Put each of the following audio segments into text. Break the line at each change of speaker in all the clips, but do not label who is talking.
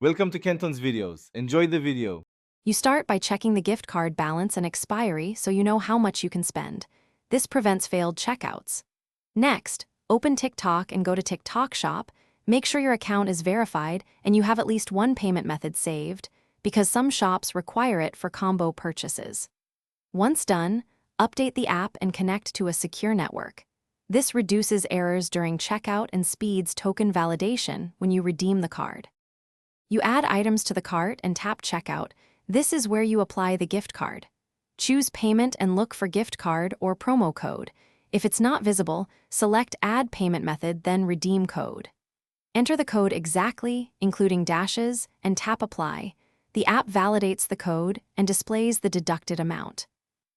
Welcome to Kenton's videos. Enjoy the video.
You start by checking the gift card balance and expiry so you know how much you can spend. This prevents failed checkouts. Next, open TikTok and go to TikTok Shop. Make sure your account is verified and you have at least one payment method saved, because some shops require it for combo purchases. Once done, update the app and connect to a secure network. This reduces errors during checkout and speeds token validation when you redeem the card. You add items to the cart and tap Checkout. This is where you apply the gift card. Choose Payment and look for gift card or promo code. If it's not visible, select Add Payment Method, then Redeem Code. Enter the code exactly, including dashes, and tap Apply. The app validates the code and displays the deducted amount.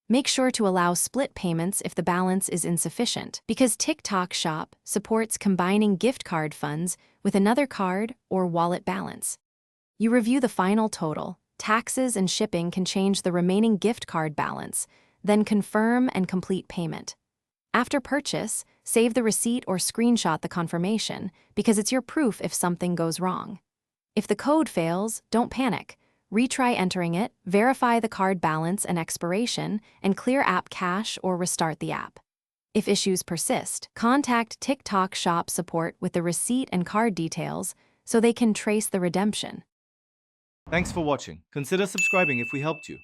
Make sure to allow split payments if the balance is insufficient, because TikTok Shop supports combining gift card funds with another card or wallet balance. You review the final total. Taxes and shipping can change the remaining gift card balance, then confirm and complete payment. After purchase, save the receipt or screenshot the confirmation, because it's your proof if something goes wrong. If the code fails, don't panic. Retry entering it, verify the card balance and expiration, and clear app cache or restart the app. If issues persist, contact TikTok Shop support with the receipt and card details so they can trace the redemption.
Thanks for watching. Consider subscribing if we helped you.